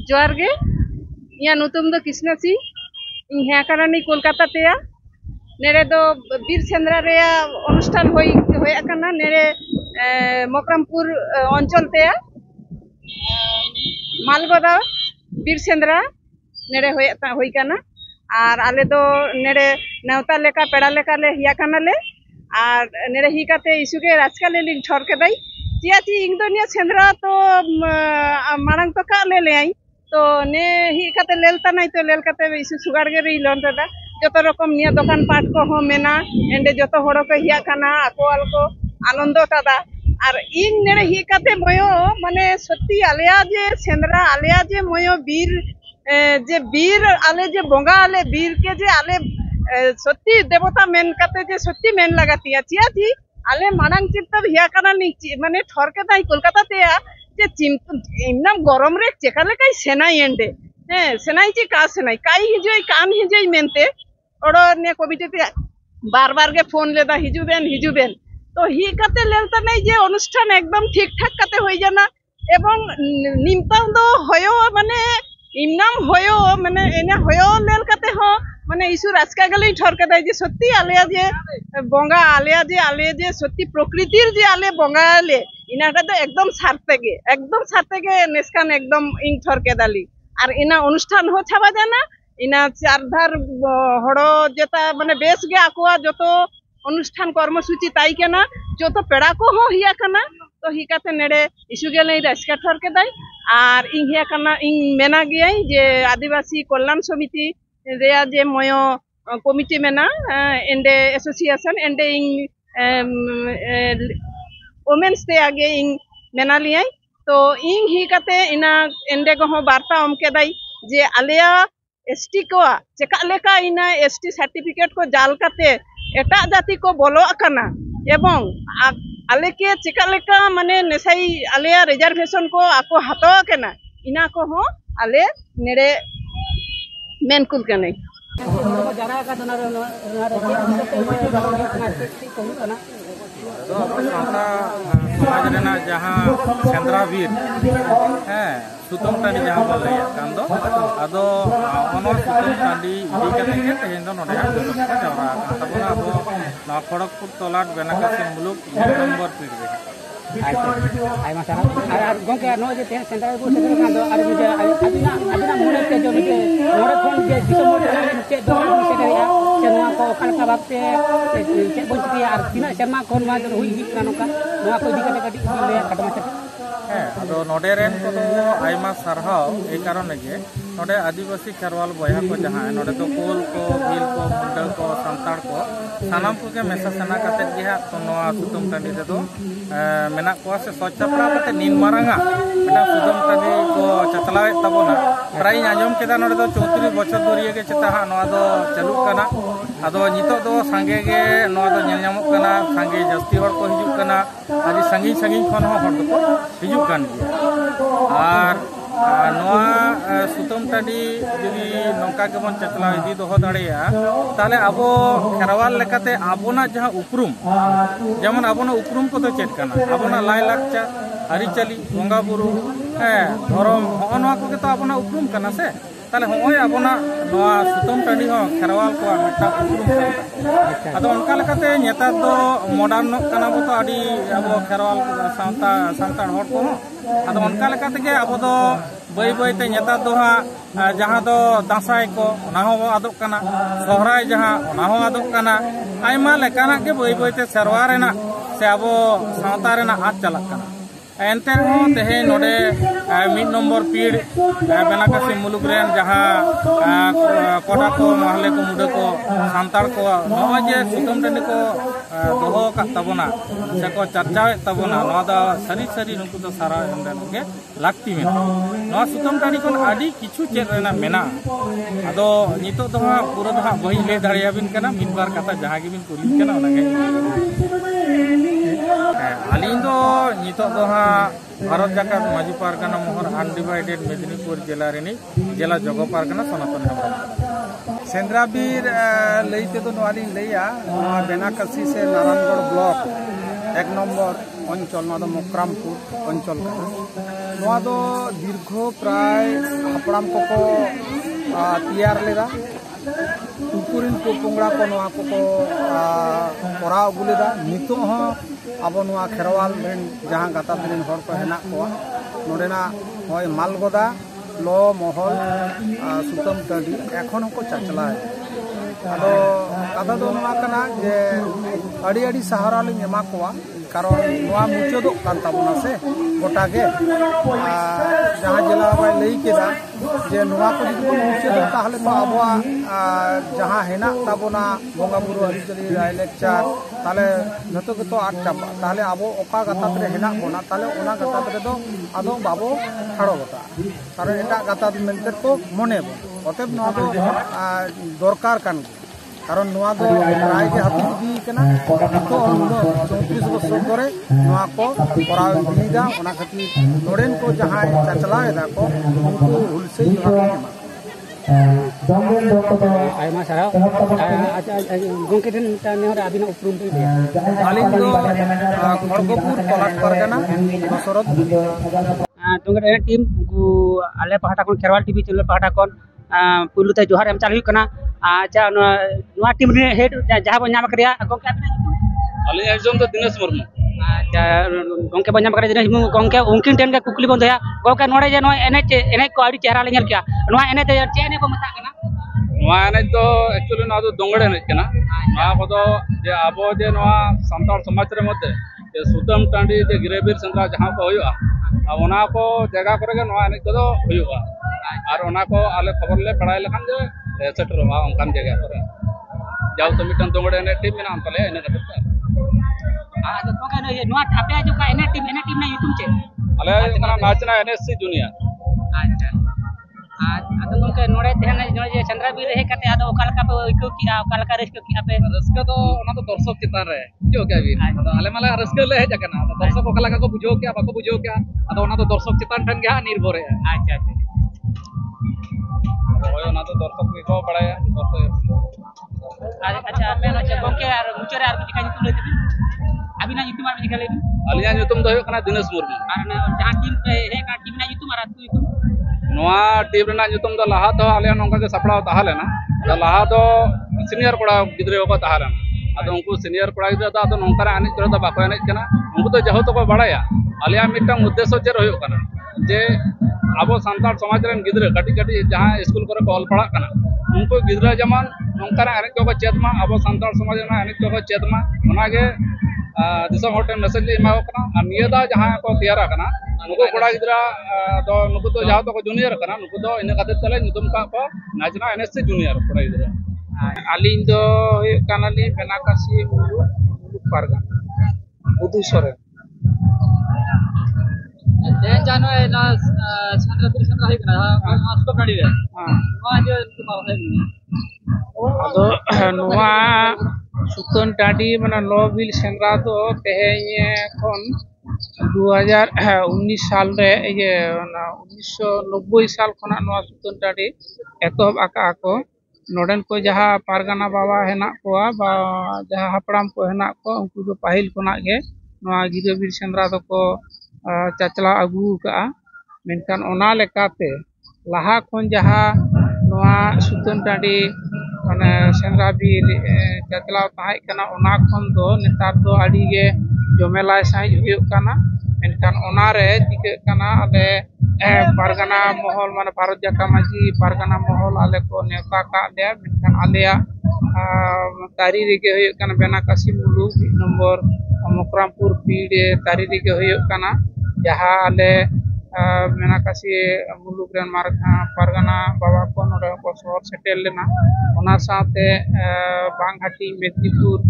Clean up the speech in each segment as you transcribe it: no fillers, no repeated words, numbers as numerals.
जोहार गे इया नुतुम दो कृष्ण सिंह इन हेया करनी कोलकाता तेया नेरे दो बीर सेंद्रा रेया अनुष्ठान होया करना नेरे मकरमपुर अंचल तेया मालगोदा बीर सेंद्रा नेरे होय करना और आले दो नेरे नेवता लेका पेड़ा लेका ले हिया करना ले और नेरे ही काते इशुगे राजका ले लिंग ठर के दई चियाची इंग दो निया सेंद्रा तो मारंग तो का ले आई तो ने ही काते लेलता नहीं तो लेल काते इशु सुगार गे री लोन दा जतो रकम निया दुकान पाट को हो मेना एंडे जतो होड़ो को हिया खाना आको आलको आनंद कादा और इन नेरे ही काते मयो माने सत्ती आलिया जे सेंद्रा आलिया जे मयो बीर आले जे बोंगा आले बीर के जे आले सत्ती देवता मेन काते जे सत्ती मेन लगातिया चिया थी आले मानंग चित्त हिया काना नी माने ठर के दाई कोलकाता तेया जे इमनाम गरम रे चेका लेकाई सेनाई एंडे सेनाई ची का सेनाई काई हिजोई कान हिजोई मेनते ओडो ने कमिटी ते बार बार के फोन लेदा हिजुबेन तो ही काते लेलता नहीं जे अनुष्ठान एकदम ठीक ठाक काते होई जाना एवं निमताम दो होयो माने इमनाम होयो माने एने होयो लेल काते हो माने इशु राजका गले ठर के दाई जे सत्ती आलिया जे बोंगा आलिया जे सत्ती प्रकृतिर जे आले बोंगा आले इनाटा तो एकदम सारते गे नेस्कान एकदम इंग ठर के दाली और इना अनुष्ठान हो छाबा जाना इना चारधार हड़ो जेता माने बेस गे आकोआ जतो अनुष्ठान कर्मसूची ताई केना जतो पेड़ा को हो हिया कना तो हिकाते नेड़े इशु गे लई राजका ठर के दाई और इंग हिया कना इंग मेना गियाई जे आदिवासी कल्याण समिति रेया जे मयो कमिटी मेना एंडे एसोसिएशन एंडे इंग वोमेन्स ते आगे इंग मेना लियाई तो इंग ही काते इना एंडे को वार्ता ओम के दाई जे आलिया एसटी को चेका लेका इना एसटी सर्टिफिकेट को जाल काते एटा जाति को बोलो आकना एवं आले के चेका लेका माने नेसाई आलिया रिजर्वेशन को आको हातो केना इना को हो आले नेरे मेनकुल कने जरा का समाज रेना जहाँ सेंद्रा बीर सुतम टाँडी जहाँ बन लैया अदो सुतम टाँडी इदी कते के तेहेन दो नोडे जावरा तबना अब ना खड़गपुर तलाट बेनाकासी मुलुक 1 नंबर पीड़ रे आयमा सारा और गोंके नो जे सेंद्रा को सेंद्रा का दो अबिना मोने ते जो के मोरे फोन जे दिसम ते दो से करिया सेनवा को कालका बापते चे बोचकी और तिना शर्मा कोन मा जो हुई हिक नोका नोआ को दिकते कटी ले कटमा से अदो नोडे रेन को तो आयमा सरहाव ए कारण जे नोडे आदिवासी खेरवाल बया को जहां नोडे तो कोल को भील को मुंडा को संताड़ को सानाम को के मेसा सेना काते जे हा तो नोआ सुतम टांडी रे दो मेना को से स्वच्छता काते नीन मारांगा मेना सुतम टांडी को चतलावे तबोना प्राय आंजम केदा नोडे तो 34 बछर धरिए के चता हा नोआ दो चालू कना अदो नितो दो संगे गे नोआ दो नेल नामो कना संगे जस्ती हर को हिजु कना आदि संगी खन हो हर को हिजु कन और नोआ सुतम टाँडी जुदी नौका के बन चतला इदी दोहो दाड़ेया ताले अबो खेरवाल लेकाते आबोना जहां उपरुम जेमन आबोना उपरुम को तो चेक करना आबोना लाय लाकचार आरिचाली बोंगा बुरु धरम हो नोआ को तो आबोना उपरुम करना से ताले होय आबोना नोआ सुतम टाँडी हो खेरवाल को मिटा उपरुम अदो उनका लेकाते नेता दो मॉडर्न कना बो तो आडी आबो खेरवाल सांताड़ हर को अदो उनका लेकाते के आबो दो बई बई ते नेता दो हा जहां दो दासाई को ना हो आदोक कना सोहराय जहां ना हो आदोक कना आयमा लेकाना के बई बई ते सेरवा रेना से आबो सावता रेना आद चलक कना एनते हो तेहे नोडे 1 नंबर पीड़ बेनाकासी मुलुक रेन जहां कोडा को महले को मुडे को सांताड़ को नोआ जे सुतम टाँडी को दोहो का तबना से को चर्चावे तबना नोआ दा सरी नुकु तो सारा एंडन के लागती में नोआ सुतम टाँडी को आडी किछु चेक रेना मेना अदो नितो दो पूरा दो बही ले दाड़िया बिन कना मिद बार कथा जहां गे बिन कुली कना ओनागे आलिन दो नितो दो भारत जाकात माजी पारगाना मोहर अनडिवाइडेड मेदिनीपुर जिला रेनी जिला जगो पारगाना सनातन हेम्ब्रम सेंद्रा बीर लईते तो नोआली लैया बेनाकासी से नारायणगढ़ ब्लॉक एक नम्बर अंचल मकरामपुर अंचल दीर्घ प्राय हापड़ाम को तैयार लेदा उनकुरिन पोपोंगड़ा को करा अगू लेदा नितो अब खेरवाल जहाँ गाता दिन हर को हेना को नोडेना होय मालगोदा लो महल सुतम टाँडी एखन को चाचला अदो कथा दो जे अड़ी अड़ी सहारा लिंग एमा कोआ कारण नोआ मुचादो कान ताबोना से गोटा के जहाँ जिला बाय लई केदा जे नोआ को जुदि बन मुचादो ताहले तो आबोआ जहाँ हेना ताबोना बंगा बुरु अरिचली राय लेक्चर ताले जतो के तो आट चाबा ताहले आबो ओका गातात रे हेना बोना ताले ओना गातात रे दो आदो बाबो ठाड़ो गोटा कारण एटा गातात मेनते को मने बो अतएव नोआ दो दरकार कान कारण नोआ दो राय के हाथी दी कना तो 34 बछर करे नोआ को कराव दीदा ओना खातिर नोडेन को जहां चचलाएदा को उनको हुलसे आयमा सारा गोंके ठन नेहर आबिना उपरुम दे आलिन दो खड़गपुर पलाट परगना दशरथ दोंगे टीम को आले पहाटा कोन खेरवाल टीवी चैनल पहाटा कोन पुलु ते जोहार एम चालू कना अच्छा नोआ टीम रे हेड जहां बो नाम करिया गोंके आबिना अली एकजन तो दिनेश मुर्मू अच्छा गोंके बो नाम करिया दिनेश मुर्मू गोंके उनकिन टेन के कुकली बन दया गोंके नोडे जे नो एने को आडी चेहरा ले नेल किया नोआ एने ते चेने को मता कना नोआ एने तो एक्चुअली ना तो दोंगड़े ने कना नोआ को तो जे आबो जे नोआ संताल समाज रे मते जे सुतम टांडी जे गिरेबीर सेंद्रा जहां को होयुआ आ ओना को जगह करे नोआ एने को होयुआ और ओना को आले खबर ले पढ़ाई लेखान जे सेटरवा उनकान जगह करे जाउ तो मिटन दोंगड़े ने टीम में तले एने कते आ तो का नोआ आपे जो का एने टीम ना यूट्यूब चे अले कना नाचना एनएससी जूनियर अच्छा आदो गोंके नोडे तेहन नोडे जे चंद्रवीर हे कते आदो ओकालका पे इको किया ओकालका रेस्क्यू किया पे रस्का तो ओना तो दर्शक चितान रे बुझो क्या भी आदो आले माला रस्का ले हे जकना दर्शक ओकालका को बुझो क्या बाको बुझो क्या आदो ओना तो दर्शक चितान ठन गया निर्भर है अच्छा होय ओना तो दर्शक को पढ़ाया अच्छा आपे नो गोंके आर मुचरे आर कुछ काजी तुले अभी ना यूट्यूब आर निकले अलिया ᱧᱩᱛᱩᱢ ᱫᱚ ᱦᱩᱭᱩᱜ ᱠᱟᱱᱟ दिनेश मुर्मू और जहां टीम पे हे का टीम ना यूट्यूब आर तू नोआ टीम रेना ᱧᱩᱛᱩᱢ ᱫᱚ लाहा तो आले नोंका के सपड़ाव ताहा लेना लाहा तो सीनियर कोड़ा गिद्रे को ताहा लेना आदो उनको सीनियर कोड़ा गिद्रे दा तो नोंका आने करे दा बाको एने कना उनको तो जहो तो को बड़ाया आलिया मिटंग उद्देश्य जे रहियो कना जे आबो संताल समाज रेन गिद्रे कटी कटी जहां स्कूल करे को ऑल पढ़ा कना उनको गिद्रे जमान नोंका एने को चेतमा आबो संताल समाज रेना एने को चेतमा ओना गे दिसम होटल मैसेज एमा कना नियदा जहां को तैयार कना नुको कोड़ा गिद्रा तो नुको तो जहां तो जूनियर कना नुको तो इन खातिर तले नुतुम का को नाचना एनएससी जूनियर कोड़ा गिद्रा आलिन दो कानाली बेनाकासी मुलुक पारगा बुदु सरे देन जानो ए ना चंद्रवीर सेंद्रा हे कना हां तो गाड़ी रे हां जो आदो नोआ सुतन टाडी माने लोबिल सेंद्रा तो तेहे खन 2019 साल रे ये 1990 साल खना नोआ सुतन टाडी एतहब आका को नोडेन को जहाँ पारगाना बाबा हेना को बा जहाँ हापड़ाम को हेना को उनको तो पाहिल खना गे नोआ गिरबीर सेंद्रा तो को चाचला अगू का मेनकान ओना लेकाते लाहा खन जहाँ नोआ सुतन टाडी माने सेंद्रा बीर चचलाव ताहे कना ओना खन दो नेतार दो आडी गे जमेला साइ हुयो कना मेनकान ओना रे चिके कना आले पारगाना महल माने भारत जाका माजी पारगाना महल आले को नेता का दे मेनकान आलेया तारी रेगे हुयो कना बेनाकासी मुलुक नंबर मकरामपुर पीड़े तारी रेगे हुयो कना जहां आले बेनाकासी मुलुक रेन पारगाना बाबा को नोडे को शहर सेटेल लेना ओना साथे बांगहाटी मेदिनीपुर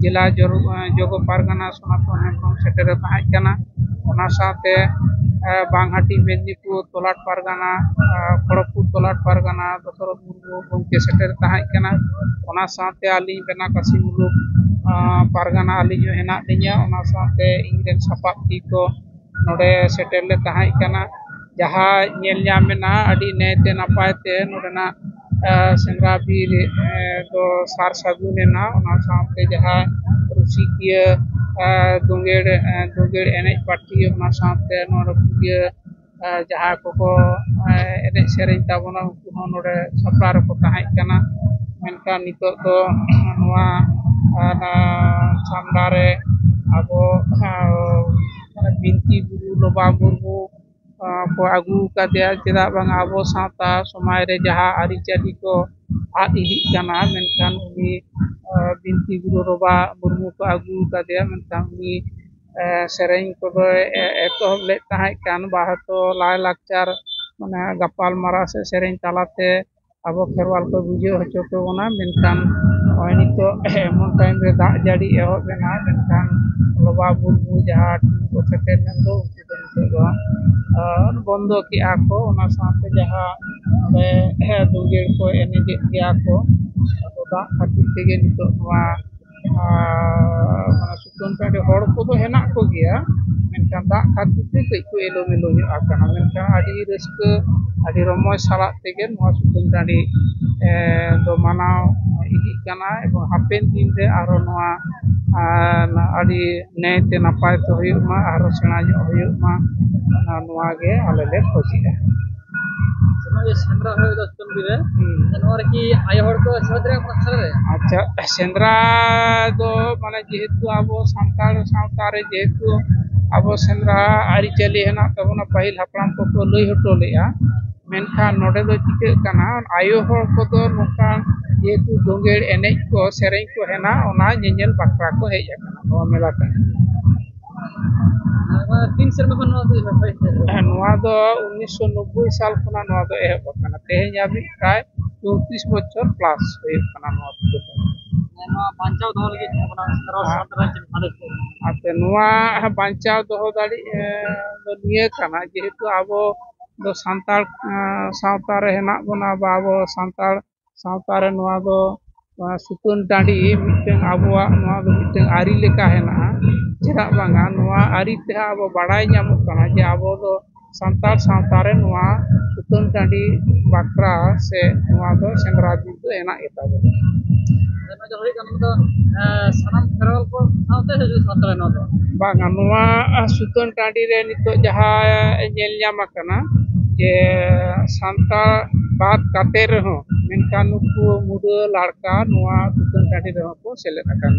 जिला जोगो पारगाना सोनातन हेमब्रम सेटेल ताहे कना ओना साथे बांगहाटी मेदिनीपुर तोलाट पारगाना खड़गपुर तोलाट पारगाना दशरथ मुर्मू गोंके सेटेल ताहे कना ओना साथे आली बेनाकासी मुलुक पारगाना आली जो हेना दिया ओना साथे इंग्रेन सपाप की को नोडे सेटेल ले ताहे कना जहां नेल जामेना अडी नेते नपायते नोडेना सेंद्रा बीर तो सार सागुनेना ओना साथे जहां रुसिकिया ᱫᱩᱸᱜᱮᱲ ᱮᱱᱮᱡ ᱯᱟᱨᱴᱤ ᱚᱱᱟ ᱥᱟᱶᱛᱮ ᱱᱚᱰᱮ ᱯᱩᱡᱟᱹ ᱡᱟᱦᱟᱸ ᱠᱚᱠᱚ ᱮᱱᱮᱡ ᱥᱮᱨᱮᱧ ᱛᱟᱵᱚᱱᱟ ᱩᱱᱠᱩ ᱦᱚᱸ ᱱᱚᱰᱮ ᱥᱟᱯᱲᱟᱣ ᱨᱮᱠᱚ ᱛᱟᱦᱮᱸ ᱠᱟᱱᱟ ᱢᱮᱱᱠᱷᱟन ᱱᱤᱛᱚᱜ ᱫᱚ ᱱᱚᱣᱟ ᱪᱷᱟᱢᱰᱟ ᱨᱮ ᱟᱵᱚ ᱵᱤᱱᱛᱤ ᱵᱩᱨᱩ ᱞᱚᱵᱟ ᱢᱩᱨᱢᱩ को आगू कादेया चेदा बांग आबो सावता समाज रे जहाँ आरिचाली को आद इदिग काना मेनखान उनी बिनती गुरु रोबा मुर्मू को आगू कादेया मेनखान उनी सेरेंग को दो एतोहब ले ताहें कान बाहतो लाय लाकचार माने गपाल मारा से सेरेंग तालाते आबो खेरवाल को बुझे हचो को बना मेनखान ओय नितो एमन टाइम रे दाग जाड़ी एहो बेना मेनखान लोबा मुर्मू जहाँ को सेटेल नंदो उनकी दो बंदो की आको ओना साथे जहाँ दुंगेड़ को एनेज गया को दाग खातिर तेगे नितो नोआ माने सुतन टाडे हड़ को दो हेना को गया मेनखान दाग खातिर ते कई को एलो मेलो ᱧᱚᱜ आकाना मेनखान आदि रस्क आदि रमय साला तेगे नोआ सुतन टाडे दो मानाव इदिग काना एबं हापेन दिन रे आरो नोआ आदि नैते नापाय तो हुयुग मा आरो सेणा ᱧᱚᱜ हुयुग मा नोआ गे आले ले खोजिया सेंद्रा हो दो तुम बिरे नोर की आय हड़ को सदरे पत्थर अच्छा सेंद्रा दो माने जेहेतु आबो सांतार सावता रे जेहेतु आबो सेंद्रा आरी चली हेना तबना पहिल हपराम को लई हटो लेया मेनखान नोडे दो चिके काना आयो हड़ को दो नोका जेहेतु दोंगेड़ एनेज को सेरेंग को हेना ओना ñeñel बाकरा को हेज काना नोआ मेला का तीन सेरमा खन नोआ दो 1990 साल खना नोआ दो एहब काना तेहेñ आबि प्राय 34 बछर प्लस हुई काना नोआ बांचाव दो लगे आते नोआ बांचाव दो दाड़ी निये काना जेहेतु आबो दो सांताल सावता रे हेना बना बा आबो सांताल सावता रे नोआ दो सुतन टांडी मिटeng आबोआ नोआ दो मिटeng आरी लेका हेना चेदा बांगा नोआ आरी ते आबो बाड़ाय ᱧᱟᱢᱚᱜ काना जे आबो दो सांताल सावता रे नोआ सुतन टांडी बाकरा से नोआ दो सेंद्रा दिन दो हेना एता दो जो होई कान दो सनम फेरवाल को सावते हजू सावता नो दो बांगा नोआ सुतन टांडी रे नितो जहां ñel ᱧᱟᱢ akana जे सांताल बात काते रहो मेनखान नुकु मुडा लड़का नोआ सुतन टांडी रे को सेलेद akan